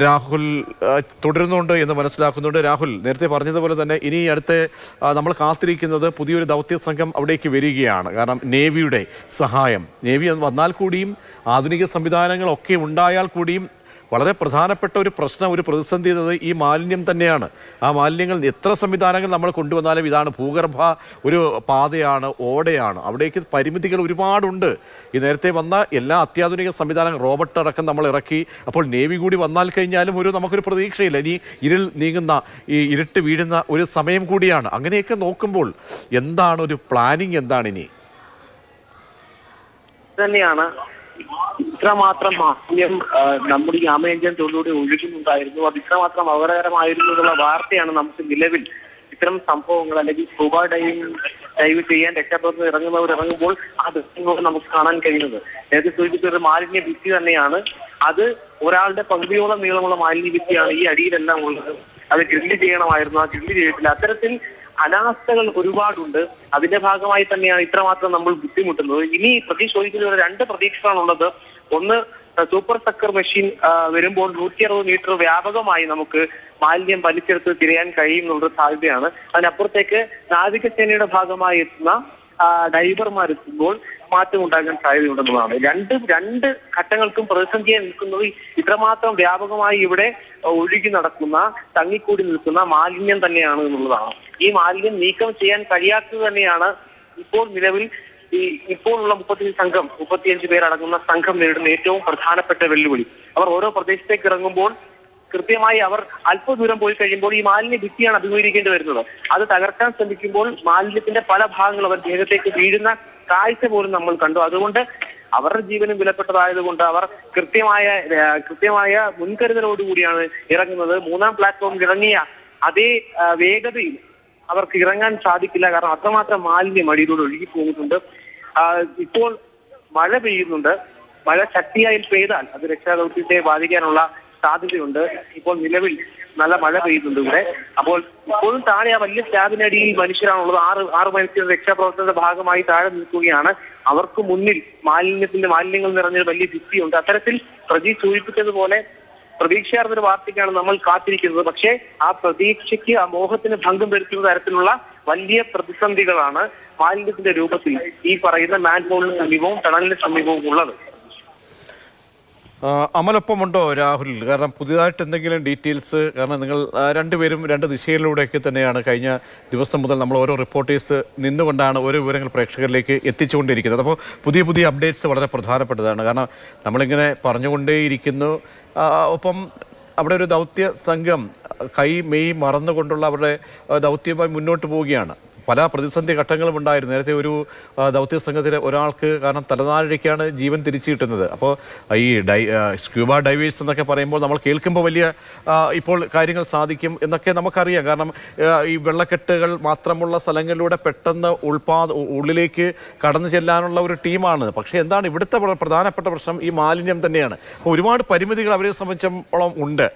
രാഹുൽ തുടരുന്നുണ്ട് എന്ന് മനസ്സിലാക്കുന്നുണ്ട്. രാഹുൽ നേരത്തെ പറഞ്ഞതുപോലെ തന്നെ ഇനി അടുത്ത നമ്മൾ കാത്തിരിക്കുന്നത് പുതിയൊരു ദൗത്യ സംഘം അവിടേക്ക് വരികയാണ്. കാരണം നേവിയുടെ സഹായം, നേവി വന്നാൽ കൂടിയും ആധുനിക സംവിധാനങ്ങളൊക്കെ ഉണ്ടായാൽ കൂടിയും വളരെ പ്രധാനപ്പെട്ട ഒരു പ്രശ്നം, ഒരു പ്രതിസന്ധി എന്നത് ഈ മാലിന്യം തന്നെയാണ്. ആ മാലിന്യങ്ങൾ എത്ര സംവിധാനങ്ങൾ നമ്മൾ കൊണ്ടുവന്നാലും ഇതാണ് ഭൂഗർഭ ഒരു പാതയാണ്, ഓടയാണ്, അവിടേക്ക് പരിമിതികൾ ഒരുപാടുണ്ട്. ഈ നേരത്തെ വന്ന എല്ലാ അത്യാധുനിക സംവിധാനങ്ങൾ റോബോട്ട് അടക്കം നമ്മൾ ഇറക്കി. അപ്പോൾ നേവി കൂടി വന്നാൽ കഴിഞ്ഞാലും നമുക്കൊരു പ്രതീക്ഷയില്ല. ഇനി ഇരുൾ നീങ്ങുന്ന, ഈ ഇരുട്ട് വീഴുന്ന ഒരു സമയം കൂടിയാണ്. അങ്ങനെയൊക്കെ നോക്കുമ്പോൾ എന്താണ് ഒരു പ്ലാനിങ്, എന്താണ് ഇനി? തന്നെയാണ് ഇത്രമാത്രം മാലിന്യം നമ്മുടെ ഈ ആമയഞ്ചൻ തോടിലൂടെ ഒഴുകുന്നുണ്ടായിരുന്നു. അത് ഇത്രമാത്രം അപകടകരമായിരുന്നു എന്നുള്ള വാർത്തയാണ് നമുക്ക് നിലവിൽ ഇത്തരം സംഭവങ്ങൾ അല്ലെങ്കിൽ സ്കൂബ ഡൈവ് ചെയ്യാൻ രക്ഷാപ്രവർത്തകർ ഇറങ്ങുമ്പോൾ ആ ദൃശ്യങ്ങളോട് നമുക്ക് കാണാൻ കഴിയുന്നത്. നേരത്തെ സൂചിപ്പിച്ചൊരു മാലിന്യ ഭിത്തി തന്നെയാണ് അത്. ഒരാളുടെ പകുതിയോളം നീളമുള്ള മാലിന്യ ഭിത്തിയാണ് ഈ അടിയിലെല്ലാം ഉള്ളത്. അത് ഗ്രില്ല് ചെയ്യണമായിരുന്നു, ആ ഗ്രില്ല് ചെയ്തിട്ടില്ല. അത്തരത്തിൽ അനാസ്ഥകൾ ഒരുപാടുണ്ട്. അതിന്റെ ഭാഗമായി തന്നെയാണ് ഇത്രമാത്രം നമ്മൾ ബുദ്ധിമുട്ടുന്നത്. ഇനി ചോദിക്കുന്ന 2 പ്രതീക്ഷകളാണുള്ളത്. ഒന്ന്, സൂപ്പർ സക്കർ മെഷീൻ വരുമ്പോൾ 160 മീറ്റർ വ്യാപകമായി നമുക്ക് മാലിന്യം വലിച്ചെടുത്ത് തിരയാൻ കഴിയും എന്നുള്ളൊരു സാധ്യതയാണ്. അതിനപ്പുറത്തേക്ക് നാവികസേനയുടെ ഭാഗമായി എത്തുന്ന ഡൈവർമാർ എത്തുമ്പോൾ മാറ്റം ഉണ്ടാകാൻ സാധ്യതയുണ്ടെന്നുള്ളതാണ്. രണ്ട് ഘട്ടങ്ങൾക്കും പ്രതിസന്ധിയായി നിൽക്കുന്നത് ഇത്രമാത്രം വ്യാപകമായി ഇവിടെ ഒഴുകി നടക്കുന്ന, തങ്ങിക്കൂടി നിൽക്കുന്ന മാലിന്യം തന്നെയാണ് എന്നുള്ളതാണ്. ഈ മാലിന്യം നീക്കം ചെയ്യാൻ കഴിയാത്തത് തന്നെയാണ് ഇപ്പോൾ നിലവിൽ ഇപ്പോഴുള്ള 35 പേരടങ്ങുന്ന സംഘം നേരിടുന്ന ഏറ്റവും പ്രധാനപ്പെട്ട വെല്ലുവിളി. അവർ ഓരോ പ്രദേശത്തേക്ക് ഇറങ്ങുമ്പോൾ കൃത്യമായി അവർ അല്പദൂരം പോയി കഴിയുമ്പോൾ ഈ മാലിന്യ ഭിത്തിയാണ് അഭിമുഖീകരിക്കേണ്ടി വരുന്നത്. അത് തകർക്കാൻ ശ്രമിക്കുമ്പോൾ മാലിന്യത്തിന്റെ പല ഭാഗങ്ങളും അവർ ദേഹത്തേക്ക് വീഴുന്ന കാഴ്ച പോലും നമ്മൾ കണ്ടു. അതുകൊണ്ട് അവരുടെ ജീവനും വിലപ്പെട്ടതായതുകൊണ്ട് അവർ കൃത്യമായ മുൻകരുതലോടുകൂടിയാണ് ഇറങ്ങുന്നത്. 3ാം പ്ലാറ്റ്ഫോമിൽ ഇറങ്ങിയ അതേ വേഗതയിൽ അവർക്ക് ഇറങ്ങാൻ സാധിക്കില്ല. കാരണം അത്രമാത്രം മാലിന്യം അടിയിലൂടെ ഒഴുകി പോകുന്നുണ്ട്. ഇപ്പോൾ മഴ പെയ്യുന്നുണ്ട്. മഴ ശക്തിയായി പെയ്താൽ അത് രക്ഷാദൗത്യത്തെ ബാധിക്കാനുള്ള സാധ്യതയുണ്ട്. ഇപ്പോൾ നിലവിൽ നല്ല മഴ പെയ്യുന്നുണ്ട് ഇവിടെ. അപ്പോൾ ഇപ്പോഴും താഴെ ആ വലിയ സ്ലാബിനടിയിൽ മനുഷ്യരാണുള്ളത്. 6 മനുഷ്യർ രക്ഷാപ്രവർത്തനത്തിന്റെ ഭാഗമായി താഴെ നിൽക്കുകയാണ്. അവർക്ക് മുന്നിൽ മാലിന്യങ്ങൾ നിറഞ്ഞൊരു വലിയ ഭിത്തിയുണ്ട്. അത്തരത്തിൽ പ്രജീഷ് സൂചിപ്പിച്ചതുപോലെ പ്രതീക്ഷയാർന്നൊരു വാർത്തയ്ക്കാണ് നമ്മൾ കാത്തിരിക്കുന്നത്. പക്ഷേ ആ പ്രതീക്ഷയ്ക്ക്, ആ മോഹത്തിന് ഭംഗം വരുത്തുന്ന തരത്തിലുള്ള വലിയ പ്രതിസന്ധികളാണ് മാലിന്യത്തിന്റെ രൂപത്തിൽ ഈ പറയുന്ന മാൻഹോളിന് സമീപവും ടണലിന് സമീപവും ഉള്ളത്. അമലൊപ്പമുണ്ടോ രാഹുൽ? കാരണം പുതിയതായിട്ട് എന്തെങ്കിലും ഡീറ്റെയിൽസ്, കാരണം നിങ്ങൾ രണ്ടുപേരും 2 ദിശയിലൂടെയൊക്കെ തന്നെയാണ് കഴിഞ്ഞ ദിവസം മുതൽ നമ്മൾ ഓരോ റിപ്പോർട്ടേഴ്സ് നിന്നുകൊണ്ടാണ് ഓരോ വിവരങ്ങൾ പ്രേക്ഷകരിലേക്ക് എത്തിച്ചുകൊണ്ടിരിക്കുന്നത്. അപ്പോൾ പുതിയ അപ്ഡേറ്റ്സ് വളരെ പ്രധാനപ്പെട്ടതാണ്. കാരണം നമ്മളിങ്ങനെ പറഞ്ഞുകൊണ്ടേയിരിക്കുന്നു. ഒപ്പം അവിടെ ഒരു ദൗത്യ സംഘം മെയ് മറന്നുകൊണ്ടുള്ള അവരുടെ ദൗത്യവുമായി മുന്നോട്ട് പോവുകയാണ്. പല പ്രതിസന്ധി ഘട്ടങ്ങളും ഉണ്ടായിരുന്നു. നേരത്തെ ഒരു ദൗത്യ സംഘത്തിലെ ഒരാൾക്ക് കാരണം തലനാരിഴയ്ക്കാണ് ജീവൻ തിരിച്ചു കിട്ടുന്നത്. അപ്പോൾ ഈ സ്ക്യൂബ ഡൈവേഴ്സ് എന്നൊക്കെ പറയുമ്പോൾ നമ്മൾ കേൾക്കുമ്പോൾ വലിയ ഇപ്പോൾ കാര്യങ്ങൾ സാധിക്കും എന്നൊക്കെ നമുക്കറിയാം. കാരണം ഈ വെള്ളക്കെട്ടുകൾ മാത്രമുള്ള സ്ഥലങ്ങളിലൂടെ പെട്ടെന്ന് ഉള്ളിലേക്ക് കടന്നു ചെല്ലാനുള്ള ഒരു ടീമാണ്. പക്ഷേ എന്താണ് ഇവിടുത്തെ പ്രധാനപ്പെട്ട പ്രശ്നം? ഈ മാലിന്യം തന്നെയാണ്. അപ്പോൾ ഒരുപാട് പരിമിതികൾ അവരെ സംബന്ധിച്ചിടത്തോളം ഉണ്ട്.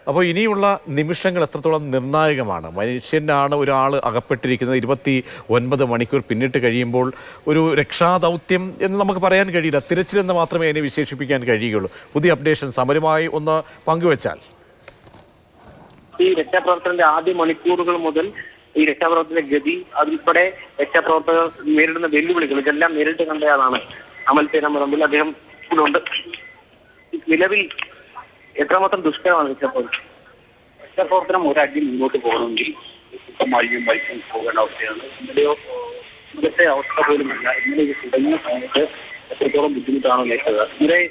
അപ്പോൾ ഇനിയുള്ള നിമിഷങ്ങൾ എത്രത്തോളം നിർണായകമാണ്? മനുഷ്യനാണ് ഒരാൾ അകപ്പെട്ടിരിക്കുന്നത്. 29 മണിക്കൂർ പിന്നിട്ട് കഴിയുമ്പോൾ ഒരു രക്ഷാദൗത്യം എന്ന് നമുക്ക് പറയാൻ കഴിയില്ല. തിരച്ചിലെന്ന് മാത്രമേ അതിനെ വിശേഷിപ്പിക്കാൻ കഴിയുകയുള്ളൂ. പുതിയ അപ്ഡേഷൻ സമരമായി ഒന്ന് പങ്കുവച്ചാൽ. ഈ രക്ഷാപ്രവർത്തനത്തിന്റെ ആദ്യ മണിക്കൂറുകൾ മുതൽ ഈ രക്ഷാപ്രവർത്തന ഗതി, അതുൾപ്പെടെ രക്ഷാപ്രവർത്തകർ നേരിടുന്ന വെല്ലുവിളികൾ, ഇതെല്ലാം നേരിട്ട് കണ്ടയാളാണ് അമൽ സേനാമറമ്പിൽ. അദ്ദേഹം ഉണ്ട്. നിലവിൽ എത്രമാത്രം ദുഷ്കരമാണ് രക്ഷാപ്രവർത്തനം ഒരടി മുന്നോട്ട് പോകണമെങ്കിൽ മഴയും വൈക്കും പോകേണ്ട അവസ്ഥയാണ്. ഇന്നത്തെ അവസ്ഥ പോലുമല്ല. ഇന്നലെ തുടങ്ങിയ സമയത്ത് എത്രത്തോളം ബുദ്ധിമുട്ടാണ് നേരിട്ടത്. ഇന്നലെ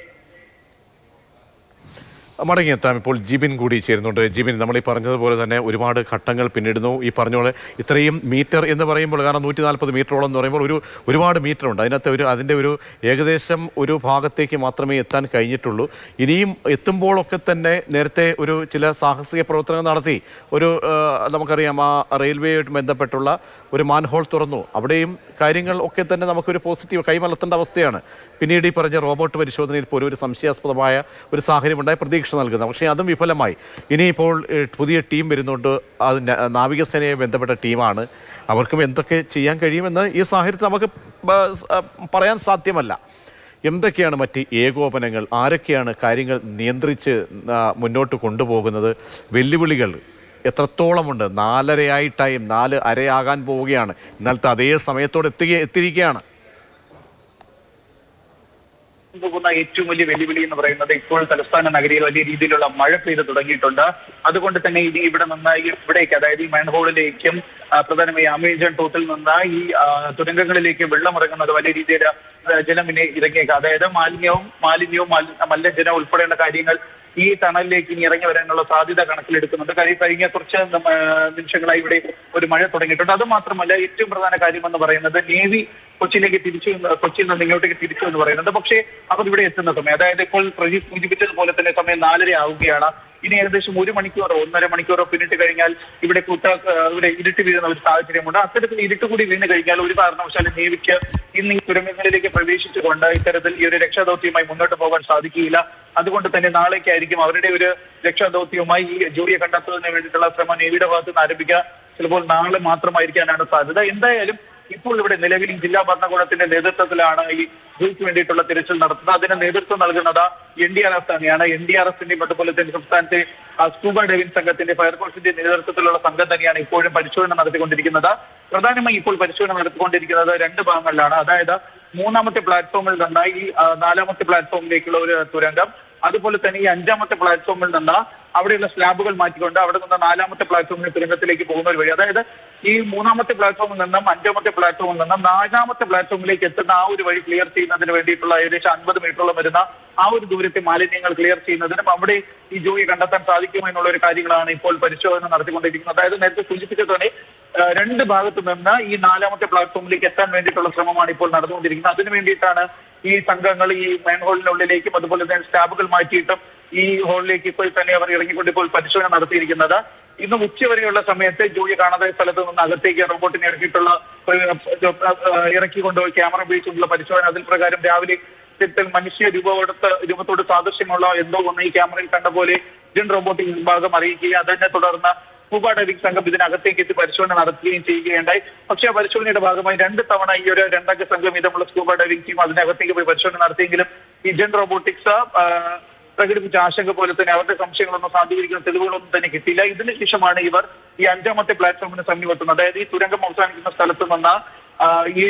മടങ്ങിയെത്താം. ഇപ്പോൾ ജിബിൻ കൂടി ചേരുന്നുണ്ട്. ജിബിൻ, നമ്മൾ ഈ പറഞ്ഞതുപോലെ തന്നെ ഒരുപാട് ഘട്ടങ്ങൾ പിന്നിടുന്നു. ഈ പറഞ്ഞ പോലെ ഇത്രയും മീറ്റർ എന്ന് പറയുമ്പോൾ, കാരണം 140 മീറ്ററോളം എന്ന് പറയുമ്പോൾ ഒരുപാട് മീറ്റർ ഉണ്ട്. അതിൻ്റെ ഒരു ഏകദേശം ഒരു ഭാഗത്തേക്ക് മാത്രമേ എത്താൻ കഴിഞ്ഞിട്ടുള്ളൂ. ഇനിയും എത്തുമ്പോഴൊക്കെ തന്നെ നേരത്തെ ചില സാഹസിക പ്രവർത്തനങ്ങൾ നടത്തി. നമുക്കറിയാം, ആ റെയിൽവേയുമായിട്ട് ബന്ധപ്പെട്ടുള്ള ഒരു മാൻഹോൾ തുറന്നു. അവിടെയും കാര്യങ്ങൾ ഒക്കെ തന്നെ നമുക്കൊരു പോസിറ്റീവ് കൈമലർത്തേണ്ട അവസ്ഥയാണ്. പിന്നീട് ഈ പറഞ്ഞ റോബോട്ട് പരിശോധനയിൽ പോലും ഒരു സംശയാസ്പദമായ ഒരു സാഹചര്യം ഉണ്ടായി പ്രതീക്ഷ നൽകുന്നത്. പക്ഷേ അതും വിഫലമായി. ഇനിയിപ്പോൾ പുതിയ ടീം വരുന്നുണ്ട്. അത് നാവികസേനയെ ബന്ധപ്പെട്ട ടീമാണ്. അവർക്കും എന്തൊക്കെ ചെയ്യാൻ കഴിയുമെന്ന് ഈ സാഹചര്യത്തിൽ നമുക്ക് പറയാൻ സാധ്യമല്ല. എന്തൊക്കെയാണ് മറ്റ് ഏകോപനങ്ങൾ, ആരൊക്കെയാണ് കാര്യങ്ങൾ നിയന്ത്രിച്ച് മുന്നോട്ട് കൊണ്ടുപോകുന്നത്? വെല്ലുവിളികൾ എത്രത്തോളമുണ്ട്? 4:30 ടൈം 4:30 പോവുകയാണ്. ഇന്നലത്തെ അതേ സമയത്തോടെ എത്തിയിരിക്കുകയാണ്. പോകുന്ന ഏറ്റവും വലിയ വെല്ലുവിളി എന്ന് പറയുന്നത് ഇപ്പോൾ തലസ്ഥാന നഗരിയിൽ വലിയ രീതിയിലുള്ള മഴ പെയ്ത് തുടങ്ങിയിട്ടുണ്ട്. അതുകൊണ്ട് തന്നെ ഇനി ഇവിടെ നിന്ന് ഇവിടേക്ക്, അതായത് ഈ മാൻഹോളിലേക്കും പ്രധാനമായി അമേരിക്കൻ ടോട്ടിൽ നിന്ന് ഈ തുരങ്കങ്ങളിലേക്ക് വെള്ളം ഇറങ്ങുന്നത് വലിയ രീതിയിൽ ജലം ഇറങ്ങിയേക്കാം. അതായത് മാലിന്യവും മലിനജലം ഉൾപ്പെടെയുള്ള കാര്യങ്ങൾ ഈ ടണലിലേക്ക് ഇനി ഇറങ്ങി വരാനുള്ള സാധ്യത കണക്കിലെടുക്കുന്നുണ്ട്. കഴിഞ്ഞ കുറച്ച് നിമിഷങ്ങളായി ഇവിടെ ഒരു മഴ തുടങ്ങിയിട്ടുണ്ട്. അത് മാത്രമല്ല, ഏറ്റവും പ്രധാന കാര്യം എന്ന് പറയുന്നത് നേവി കൊച്ചിയിൽ നിന്ന് ഇങ്ങോട്ടേക്ക് തിരിച്ചു എന്ന് പറയുന്നത്. പക്ഷേ അവർ ഇവിടെ എത്തുന്ന സമയം, അതായത് ഇപ്പോൾ പ്രജീഷ് സൂചിപ്പിച്ചതുപോലെ തന്നെ സമയം 4:30 ആവുകയാണ്. ഇനി ഏകദേശം 1 മണിക്കൂറോ 1.5 മണിക്കൂറോ പിന്നിട്ട് കഴിഞ്ഞാൽ ഇവിടെ ഇരുട്ട് വീഴുന്ന ഒരു സാഹചര്യമുണ്ട്. അത്തരത്തിൽ ഇരുട്ട് കൂടി വീണ് കഴിഞ്ഞാൽ ഒരു കാരണവശാലും നേവിക്ക് ഇന്ന് ഈ തുരങ്കങ്ങളിലേക്ക് പ്രവേശിച്ചുകൊണ്ട് ഇത്തരത്തിൽ ഈ ഒരു രക്ഷാദൗത്യവുമായി മുന്നോട്ട് പോകാൻ സാധിക്കുകയില്ല. അതുകൊണ്ട് തന്നെ നാളേക്കായിരിക്കും അവരുടെ ഒരു രക്ഷാദൗത്യവുമായി ഈ ജോലിയെ കണ്ടെത്തുന്നതിന് വേണ്ടിയിട്ടുള്ള ശ്രമം നേവിയുടെ ഭാഗത്ത് നിന്ന് ആരംഭിക്കുക. ചിലപ്പോൾ നാളെ മാത്രമായിരിക്കാനാണ് സാധ്യത. എന്തായാലും ഇപ്പോൾ ഇവിടെ നിലവിൽ ജില്ലാ ഭരണകൂടത്തിന്റെ നേതൃത്വത്തിലാണ് ഈ ജോലിക്ക് വേണ്ടിയിട്ടുള്ള തിരച്ചിൽ നടത്തുന്നത്. അതിന് നേതൃത്വം നൽകുന്നത് NDRF തന്നെയാണ്. NDRFന്റെയും അതുപോലെ തന്നെ സംസ്ഥാനത്തെ സ്കൂബ ഡൈവിംഗ് സംഘത്തിന്റെ, ഫയർഫോഴ്സിന്റെ നേതൃത്വത്തിലുള്ള സംഘം തന്നെയാണ് ഇപ്പോഴും പരിശോധന നടത്തിക്കൊണ്ടിരിക്കുന്നത്. പ്രധാനമായി ഇപ്പോൾ പരിശോധന നടത്തിക്കൊണ്ടിരിക്കുന്നത് 2 ഭാഗങ്ങളിലാണ്. അതായത് 3ാമത്തെ പ്ലാറ്റ്ഫോമിൽ നിന്ന് ഈ 4ാമത്തെ പ്ലാറ്റ്ഫോമിലേക്കുള്ള ഒരു തുരങ്കം, അതുപോലെ തന്നെ ഈ 5ാമത്തെ പ്ലാറ്റ്ഫോമിൽ നിന്ന് അവിടെയുള്ള സ്ലാബുകൾ മാറ്റിക്കൊണ്ട് അവിടെ നിന്ന് 4ാമത്തെ പ്ലാറ്റ്ഫോമിൽ തുരങ്കത്തിലേക്ക് പോകുന്ന ഒരു വഴി. അതായത് ഈ 3ാമത്തെ പ്ലാറ്റ്ഫോമിൽ നിന്നും 5ാമത്തെ പ്ലാറ്റ്ഫോമിൽ നിന്നും 4ാമത്തെ പ്ലാറ്റ്ഫോമിലേക്ക് എത്തുന്ന ആ ഒരു വഴി ക്ലിയർ ചെയ്യുന്നതിന് വേണ്ടിയിട്ടുള്ള ഏകദേശം 50 മീറ്ററോളം വരുന്ന ആ ഒരു ദൂരത്തെ മാലിന്യങ്ങൾ ക്ലിയർ ചെയ്യുന്നതിനും അവിടെ ഈ ജോലി കണ്ടെത്താൻ സാധിക്കുമോ എന്നുള്ള ഒരു കാര്യങ്ങളാണ് ഇപ്പോൾ പരിശോധന നടത്തിക്കൊണ്ടിരിക്കുന്നത്. അതായത് നേരത്തെ സൂചിപ്പിച്ചതോടെ 2 ഭാഗത്തു നിന്ന് ഈ 4ാമത്തെ പ്ലാറ്റ്ഫോമിലേക്ക് എത്താൻ വേണ്ടിയിട്ടുള്ള ശ്രമമാണ് ഇപ്പോൾ നടന്നുകൊണ്ടിരിക്കുന്നത്. അതിനു വേണ്ടിയിട്ടാണ് ഈ സംഘങ്ങൾ ഈ മാൻഹോളിനുള്ളിലേക്കും അതുപോലെ തന്നെ സ്റ്റാബുകൾ മാറ്റിയിട്ടും ഈ ഹോളിലേക്ക് ഇപ്പോൾ തന്നെ അവർ ഇറങ്ങിക്കൊണ്ട് ഇപ്പോൾ പരിശോധന നടത്തിയിരിക്കുന്നത്. ഇന്ന് ഉച്ചവരെയുള്ള സമയത്ത് ജോലി കാണാതെ സ്ഥലത്ത് നിന്ന് അകത്തേക്ക് റോബോട്ടിനെ ഇറക്കിക്കൊണ്ടുപോയി ക്യാമറ ഉപയോഗിച്ചുള്ള പരിശോധന. അതിൽ പ്രകാരം രാവിലെ ഇത്തരത്തിൽ മനുഷ്യ രൂപത്തോട് സാദൃശ്യമുള്ള എന്തോ ഒന്ന് ഈ ക്യാമറയിൽ കണ്ട പോലെ ഇന്ത്യൻ റോബോട്ടിക് വിഭാഗം അറിയിക്കുകയും അതിനെ തുടർന്ന് സ്കൂബ ഡൈവിംഗ് സംഘം ഇതിനകത്തേക്ക് എത്തി പരിശോധന നടത്തുകയും ചെയ്യുകയുണ്ടായി. പക്ഷേ ആ പരിശോധനയുടെ ഭാഗമായി 2 തവണ ഈ ഒരു 2 അംഗ സംഘം വീതമുള്ള സ്കൂബ ഡൈവിംഗ് ടീം അതിനകത്തേക്ക് പോയി പരിശോധന നടത്തിയെങ്കിലും ഇന്ത്യൻ റോബോട്ടിക്സ് പ്രകടിപ്പിച്ച ആശങ്ക പോലെ തന്നെ അവരുടെ സംശയങ്ങളൊന്നും സാധൂകരിക്കുന്ന തെളിവുകളൊന്നും തന്നെ കിട്ടിയില്ല. ഇതിന് ശേഷമാണ് ഇവർ ഈ 5ാമത്തെ പ്ലാറ്റ്ഫോമിന് സമീപത്തുന്നത്, അതായത് ഈ തുരങ്കം അവസാനിക്കുന്ന സ്ഥലത്ത് നിന്ന് ഈ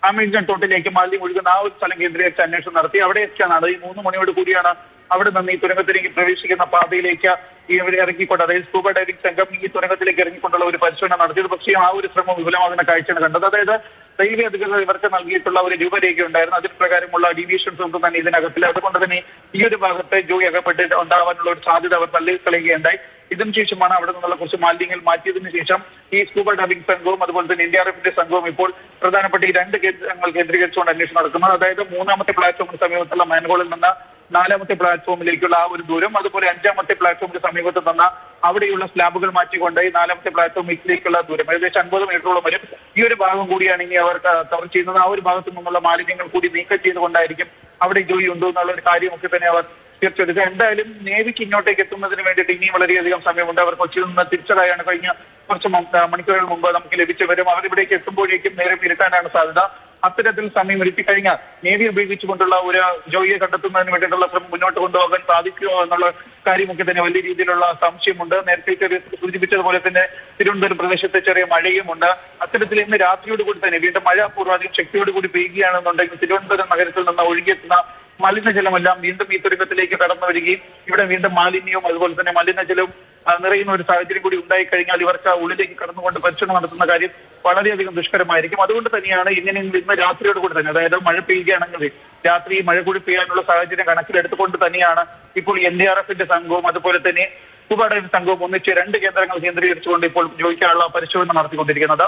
അമേരിക്കൻ ടോട്ടിലേക്ക് മാലിന്യം ഒഴുകുന്ന ആ ഒരു സ്ഥലം കേന്ദ്രീകരിച്ച് അന്വേഷണം നടത്തി. അവിടെ എത്തിയാണ് ഈ 3 മണിയോട് കൂടിയാണ് അവിടെ നിന്ന് ഈ തുരങ്കത്തിലേക്ക് പ്രവേശിക്കുന്ന പാതയിലേക്ക് ഇവരെ ഇറങ്ങിക്കൊണ്ട്, അതായത് സ്കൂബ ഡൈവിംഗ് സംഘം ഈ തുരങ്കത്തിലേക്ക് ഇറങ്ങിക്കൊണ്ടുള്ള ഒരു പരിശോധന നടത്തിയത്. പക്ഷേ ആ ഒരു ശ്രമം വിഫലമാകുന്ന കാഴ്ചയാണ് കണ്ടത്. അതായത് റെയിൽവേ അധികൃതർ ഇവർക്ക് നൽകിയിട്ടുള്ള ഒരു രൂപരേഖ ഉണ്ടായിരുന്നു. അതിൽ പ്രകാരമുള്ള ഡീവിയേഷൻസ് ഒന്നും തന്നെ ഇതിനകത്തില്ല. അതുകൊണ്ട് തന്നെ ഈ ഒരു ഭാഗത്ത് ജോലി അകപ്പെട്ട് ഉണ്ടാവാനുള്ള ഒരു സാധ്യത അവർ തള്ളിക്കളയുകയുണ്ടായി. ഇതിനു ശേഷമാണ് അവിടെ നിന്നുള്ള കുറച്ച് മാലിന്യങ്ങൾ മാറ്റിയതിനു ശേഷം ഈ സ്കൂബ ഡൈവിംഗ് സംഘവും അതുപോലെ തന്നെ NDRFന്റെ സംഘവും ഇപ്പോൾ പ്രധാനപ്പെട്ട ഈ 2 കേന്ദ്രങ്ങൾ കേന്ദ്രീകരിച്ചുകൊണ്ട് അന്വേഷണം നടക്കുന്നത്. അതായത് 3ാമത്തെ പ്ലാറ്റ്ഫോമിന് സമീപത്തുള്ള മാൻഹോളിൽ നിന്ന് 4ാമത്തെ പ്ലാറ്റ്ഫോമിലേക്കുള്ള ആ ഒരു ദൂരം, അതുപോലെ 5ാമത്തെ പ്ലാറ്റ്ഫോമിന് സമീപത്ത് നിന്ന് അവിടെയുള്ള സ്ലാബുകൾ മാറ്റിക്കൊണ്ട് ഈ 4ാമത്തെ പ്ലാറ്റ്ഫോമിലേക്കുള്ള ദൂരം ഏകദേശം 50 മീറ്ററോളം വരും. ഈ ഒരു ഭാഗം കൂടിയാണ് ഇനി അവർ കവർ ചെയ്യുന്നത്. ആ ഒരു ഭാഗത്തു നിന്നുള്ള മാലിന്യങ്ങൾ കൂടി നീക്കം ചെയ്തുകൊണ്ടായിരിക്കും അവിടെ ജോലി ഉണ്ടോ എന്നുള്ള ഒരു കാര്യമൊക്കെ തന്നെ അവർ തീർച്ചയായിട്ടും. എന്തായാലും നേവിക്ക് ഇങ്ങോട്ടേക്ക് എത്തുന്നതിന് വേണ്ടിയിട്ട് ഇനിയും വളരെയധികം സമയമുണ്ട്. അവർ കൊച്ചിയിൽ നിന്ന് തിരിച്ചതായാണ് കഴിഞ്ഞ കുറച്ച് മണിക്കൂറുകൾ മുമ്പ് നമുക്ക് ലഭിച്ചവരും അവരിവിടേക്ക് എത്തുമ്പോഴേക്കും നേരെ ഇരുട്ടാനാണ് സാധ്യത. അത്തരത്തിൽ സമയം ഒരുക്കിക്കഴിഞ്ഞാൽ നേവി ഉപയോഗിച്ചുകൊണ്ടുള്ള ഒരു ജോലിയെ കണ്ടെത്തുന്നതിന് വേണ്ടിയിട്ടുള്ള ശ്രമം മുന്നോട്ട് കൊണ്ടുപോകാൻ സാധിക്കുമോ എന്നുള്ള കാര്യമൊക്കെ തന്നെ വലിയ രീതിയിലുള്ള സംശയമുണ്ട്. നേരത്തെ സൂചിപ്പിച്ചതുപോലെ തന്നെ തിരുവനന്തപുരം പ്രദേശത്തെ ചെറിയ മഴയുമുണ്ട്. അത്തരത്തിൽ ഇന്ന് രാത്രിയോടുകൂടി തന്നെ വീണ്ടും മഴ പൂർവാധികം ശക്തിയോടുകൂടി പെയ്യുകയാണെന്നുണ്ടെങ്കിൽ തിരുവനന്തപുരം നഗരത്തിൽ നിന്ന് ഒഴുകിയെത്തുന്ന മലിനജലമെല്ലാം വീണ്ടും ഈ തുരങ്കത്തിലേക്ക് കടന്നു വരികയും ഇവിടെ വീണ്ടും മാലിന്യവും അതുപോലെ തന്നെ മലിനജലവും നിറയുന്ന ഒരു സാഹചര്യം കൂടി ഉണ്ടായിക്കഴിഞ്ഞാൽ ഇവർക്ക് ഉള്ളിലേക്ക് കടന്നുകൊണ്ട് പരിശോധന നടത്തുന്ന കാര്യം വളരെയധികം ദുഷ്കരമായിരിക്കും. അതുകൊണ്ട് തന്നെയാണ് ഇന്ന് രാത്രിയോട് കൂടി തന്നെ, അതായത് മഴ പെയ്യുകയാണെങ്കിൽ രാത്രി മഴ കൂടി പെയ്യാനുള്ള സാഹചര്യം കണക്കിലെടുത്തുകൊണ്ട് തന്നെയാണ് ഇപ്പോൾ NDRFന്റെ സംഘവും അതുപോലെ തന്നെ സ്കൂബ ഡൈവിംഗ് സംഘവും ഒന്നിച്ച് 2 കേന്ദ്രങ്ങൾ കേന്ദ്രീകരിച്ചുകൊണ്ട് ഇപ്പോൾ ജോലിക്കാനുള്ള പരിശോധന നടത്തിക്കൊണ്ടിരിക്കുന്നത്.